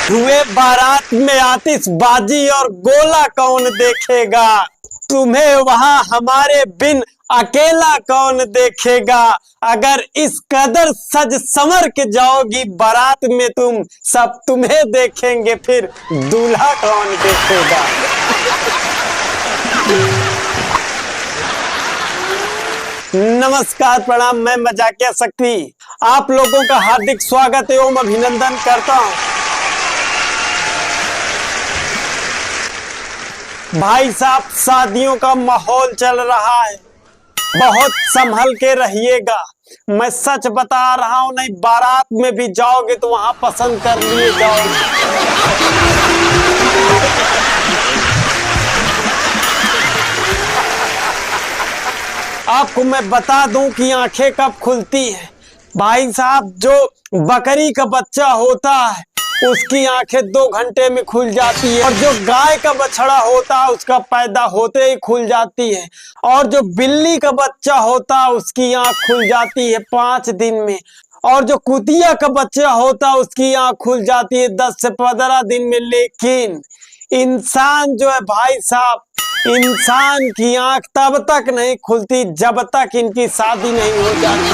हुए बारात में आतिशबाजी और गोला कौन देखेगा, तुम्हें वहां हमारे बिन अकेला कौन देखेगा। अगर इस कदर सज संवर के जाओगी बारात में तुम, सब तुम्हें देखेंगे फिर दूल्हा कौन देखेगा। नमस्कार, प्रणाम, मैं मजाकिया शक्ति आप लोगों का हार्दिक स्वागत एवं अभिनंदन करता हूं। भाई साहब, शादियों का माहौल चल रहा है, बहुत संभल के रहिएगा। मैं सच बता रहा हूं, नहीं बारात में भी जाओगे तो वहां पसंद कर लिए जाओगे। आपको मैं बता दूं कि आंखें कब खुलती है। भाई साहब, जो बकरी का बच्चा होता है उसकी आंखें 2 घंटे में खुल जाती है, और जो गाय का बछड़ा होता है उसका पैदा होते ही खुल जाती है, और जो बिल्ली का बच्चा होता है उसकी आंख खुल जाती है 5 दिन में, और जो कुतिया का बच्चा होता है उसकी आंख खुल जाती है 10 से 15 दिन में। लेकिन इंसान जो है भाई साहब, इंसान की आंख तब तक नहीं खुलती जब तक इनकी शादी नहीं हो जाती।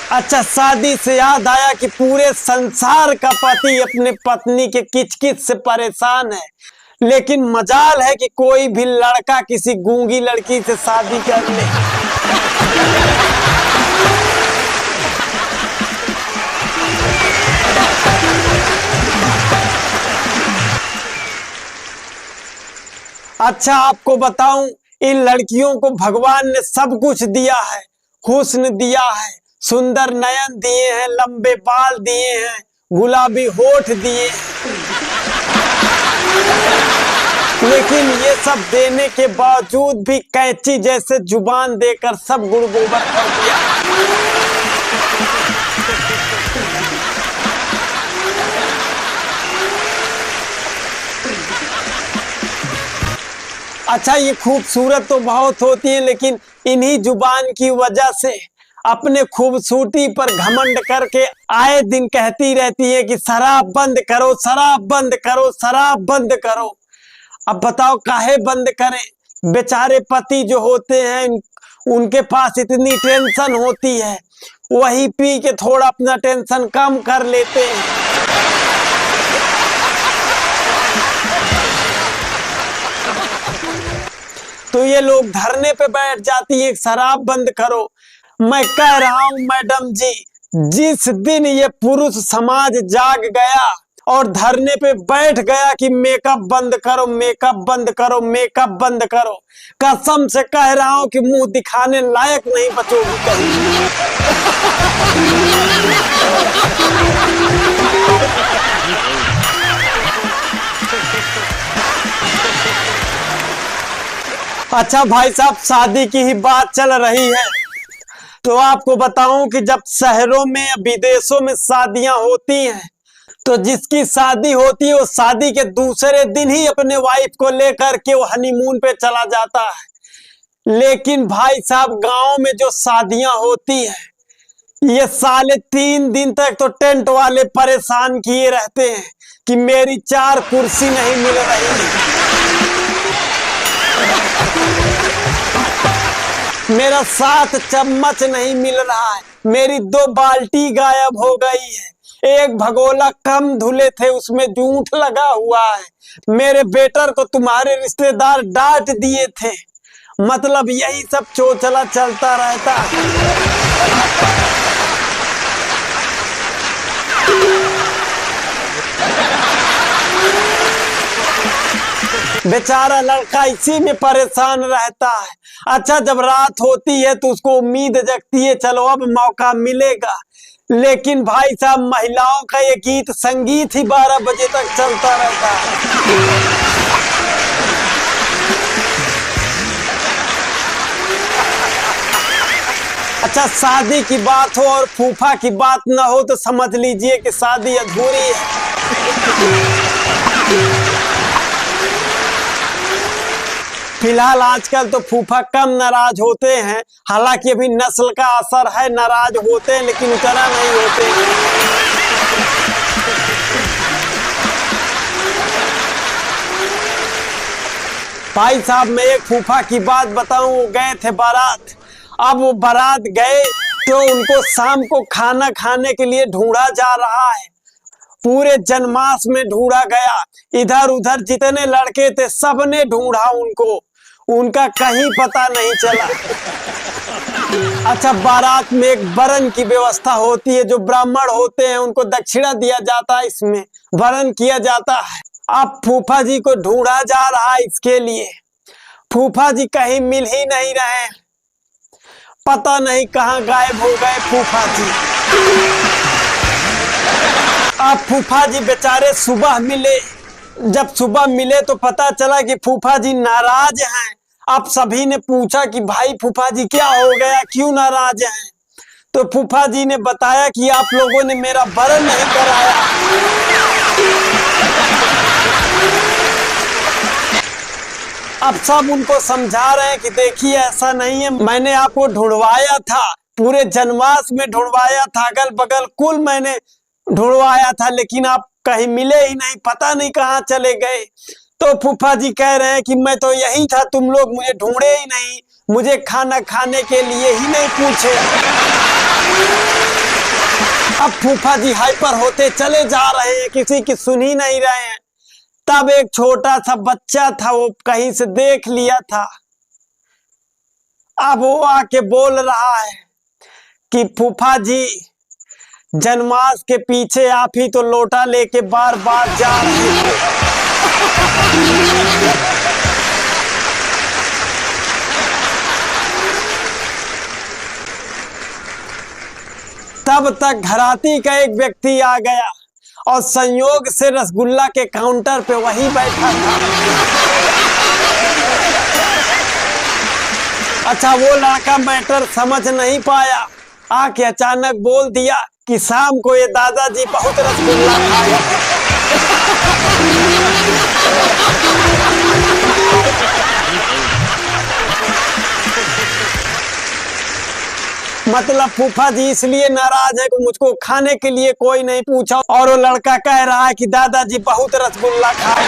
अच्छा, शादी से याद आया कि पूरे संसार का पति अपने पत्नी के किचकिच से परेशान है, लेकिन मजाल है कि कोई भी लड़का किसी गूंगी लड़की से शादी कर ले। अच्छा, आपको बताऊं, इन लड़कियों को भगवान ने सब कुछ दिया है। हुस्न दिया है, सुंदर नयन दिए हैं, लंबे बाल दिए हैं, गुलाबी होठ दिए हैं, लेकिन ये सब देने के बावजूद भी कैंची जैसे जुबान देकर सब गुड़ गोबर कर दिया। अच्छा, ये खूबसूरत तो बहुत होती है, लेकिन इन्हीं जुबान की वजह से अपने खूबसूरती पर घमंड करके आए दिन कहती रहती है कि शराब बंद करो, शराब बंद करो, शराब बंद करो। अब बताओ काहे बंद करें। बेचारे पति जो होते हैं उनके पास इतनी टेंशन होती है, वही पी के थोड़ा अपना टेंशन कम कर लेते हैं। तो ये लोग धरने पे बैठ जाती है, शराब बंद करो। मैं कह रहा हूं मैडम जी, जिस दिन ये पुरुष समाज जाग गया और धरने पे बैठ गया कि मेकअप बंद करो, मेकअप बंद करो, मेकअप बंद करो, कसम से कह रहा हूं कि मुंह दिखाने लायक नहीं बचोगी कहीं। अच्छा भाई साहब, शादी की ही बात चल रही है तो आपको बताऊं कि जब शहरों में विदेशों में शादियां होती हैं तो जिसकी शादी होती है वो शादी के दूसरे दिन ही अपने वाइफ को लेकर के वो हनीमून पे चला जाता है। लेकिन भाई साहब, गांव में जो शादियां होती हैं ये साले 3 दिन तक तो टेंट वाले परेशान किए रहते हैं कि मेरी 4 कुर्सी नहीं मिल रही, मेरा 7 चम्मच नहीं मिल रहा है, मेरी 2 बाल्टी गायब हो गई है, एक भगोला कम धुले थे उसमें जूठ लगा हुआ है, मेरे बेटर को तुम्हारे रिश्तेदार डांट दिए थे। मतलब यही सब चोचला चलता रहता है। बेचारा लड़का इसी में परेशान रहता है। अच्छा, जब रात होती है तो उसको उम्मीद जगती है चलो अब मौका मिलेगा, लेकिन भाई साहब महिलाओं का ये गीत संगीत ही 12 बजे तक चलता रहता है। अच्छा, शादी की बात हो और फूफा की बात ना हो तो समझ लीजिए कि शादी अधूरी है। फिलहाल आजकल तो फूफा कम नाराज होते हैं, हालांकि अभी नस्ल का असर है, नाराज होते हैं लेकिन उतना नहीं होते हैं। भाई साहब मैं एक फूफा की बात बताऊं, गए थे बारात। अब वो बारात गए तो उनको शाम को खाना खाने के लिए ढूंढा जा रहा है। पूरे जनमास में ढूंढा गया, इधर उधर जितने लड़के थे सबने ढूंढा उनको, उनका कहीं पता नहीं चला। अच्छा, बारात में एक वरण की व्यवस्था होती है, जो ब्राह्मण होते हैं उनको दक्षिणा दिया जाता है, इसमें वरण किया जाता है। अब फूफा जी को ढूंढा जा रहा है इसके लिए। फूफा जी कहीं मिल ही नहीं रहे, पता नहीं कहाँ गायब हो गए फूफा जी। अब फूफा जी बेचारे सुबह मिले, जब सुबह मिले तो पता चला कि फूफा जी नाराज हैं। अब सभी ने पूछा कि भाई फूफा जी क्या हो गया, क्यों नाराज हैं? तो फूफा जी ने बताया कि आप लोगों ने मेरा वरण नहीं कराया। अब सब उनको समझा रहे हैं कि देखिए ऐसा नहीं है, मैंने आपको ढूंढवाया था, पूरे जनमास में ढूंढवाया था, अगल बगल कुल मैंने ढूंढवाया था, लेकिन आप कहीं मिले ही नहीं, पता नहीं कहाँ चले गए। तो फूफा जी कह रहे हैं कि मैं तो यही था, तुम लोग मुझे ढूंढे ही नहीं, मुझे खाना खाने के लिए ही नहीं पूछे। अब फूफा जी हाइपर होते चले जा रहे हैं, किसी की सुन ही नहीं रहे हैं। तब एक छोटा सा बच्चा था, वो कहीं से देख लिया था। अब वो आके बोल रहा है कि फूफा जी जनमास के पीछे आप ही तो लोटा लेके बार बार जा रहे थे। तब तक घराती का एक व्यक्ति आ गया और संयोग से रसगुल्ला के काउंटर पे वही बैठा था। अच्छा, वो लड़का मैटर समझ नहीं पाया, आके अचानक बोल दिया कि शाम को ये दादाजी बहुत रसगुल्ला खाए। मतलब फूफा जी इसलिए नाराज है कि मुझको खाने के लिए कोई नहीं पूछा, और वो लड़का कह रहा है कि दादाजी बहुत रसगुल्ला खाए।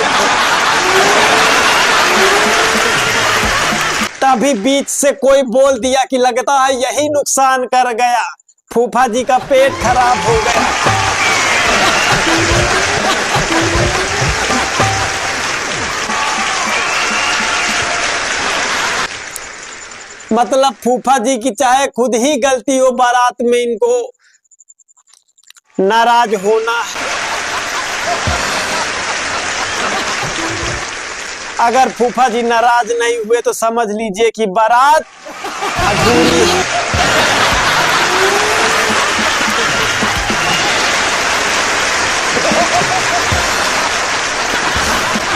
तभी बीच से कोई बोल दिया कि लगता है यही नुकसान कर गया, फूफा जी का पेट खराब हो गया। मतलब फूफा जी की चाहे खुद ही गलती हो, बारात में इनको नाराज होना है। अगर फूफा जी नाराज नहीं हुए तो समझ लीजिए कि बारात अधूरी है।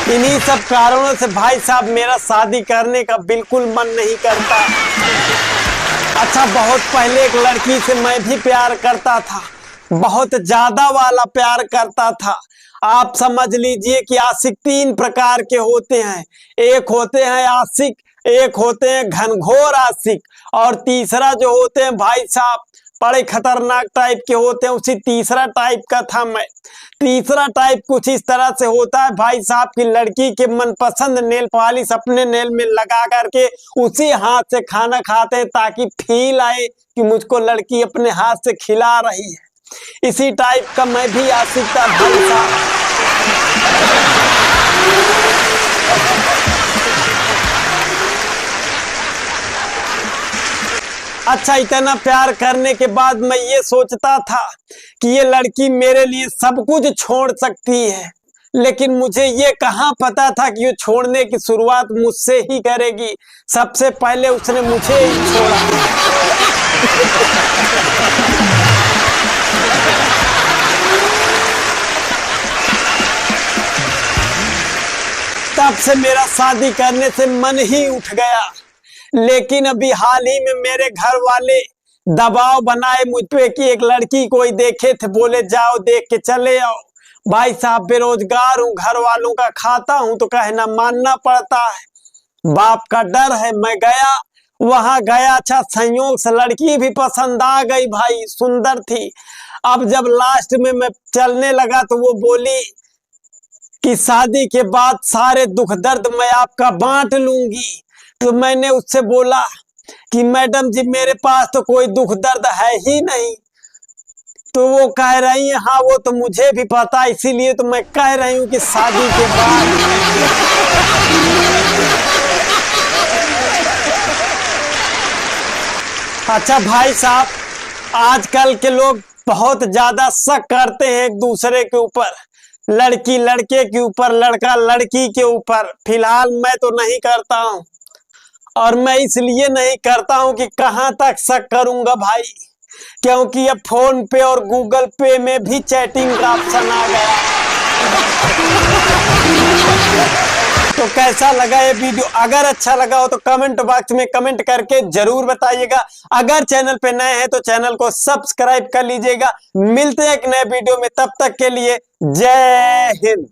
इन्हीं सब कारणों से भाई साहब मेरा शादी करने का बिल्कुल मन नहीं करता। अच्छा, बहुत पहले एक लड़की से मैं भी प्यार करता था, बहुत ज्यादा वाला प्यार करता था। आप समझ लीजिए कि आशिक तीन प्रकार के होते हैं, एक होते हैं आशिक, एक होते हैं घनघोर आशिक, और तीसरा जो होते हैं भाई साहब बड़े खतरनाक टाइप के होते हैं, उसी तीसरा टाइप का था मैं। तीसरा टाइप कुछ इस तरह से होता है भाई साहब की लड़की के मनपसंद नेल पॉलिश अपने नेल में लगा करके उसी हाथ से खाना खाते हैं, ताकि फील आए कि मुझको लड़की अपने हाथ से खिला रही है। इसी टाइप का मैं भी आशिक था भाई साहब। अच्छा, इतना प्यार करने के बाद मैं ये सोचता था कि ये लड़की मेरे लिए सब कुछ छोड़ सकती है, लेकिन मुझे ये कहाँ पता था कि ये छोड़ने की शुरुआत मुझसे ही करेगी। सबसे पहले उसने मुझे ही छोड़ा। तब से मेरा शादी करने से मन ही उठ गया। लेकिन अभी हाल ही में मेरे घर वाले दबाव बनाए मुझ पे कि एक लड़की कोई देखे थे, बोले जाओ देख के चले आओ। भाई साहब बेरोजगार हूँ, घर वालों का खाता हूँ, तो कहना मानना पड़ता है। बाप का डर है। मैं गया, वहां गया, अच्छा संयोग से लड़की भी पसंद आ गई भाई, सुंदर थी। अब जब लास्ट में मैं चलने लगा तो वो बोली कि शादी के बाद सारे दुख दर्द मैं आपका बांट लूंगी। तो मैंने उससे बोला कि मैडम जी मेरे पास तो कोई दुख दर्द है ही नहीं। तो वो कह रही है हाँ वो तो मुझे भी पता, इसीलिए तो मैं कह रही हूँ कि शादी के बाद। अच्छा भाई साहब, आजकल के लोग बहुत ज्यादा शक करते हैं एक दूसरे के ऊपर, लड़की लड़के के ऊपर, लड़का लड़की के ऊपर। फिलहाल मैं तो नहीं करता हूँ, और मैं इसलिए नहीं करता हूँ कि कहाँ तक शक करूंगा भाई, क्योंकि अब फोन पे और गूगल पे में भी चैटिंग का ऑप्शन आ गया। तो कैसा लगा ये वीडियो? अगर अच्छा लगा हो तो कमेंट बॉक्स में कमेंट करके जरूर बताइएगा। अगर चैनल पे नए हैं तो चैनल को सब्सक्राइब कर लीजिएगा। मिलते हैं एक नए वीडियो में, तब तक के लिए जय हिंद।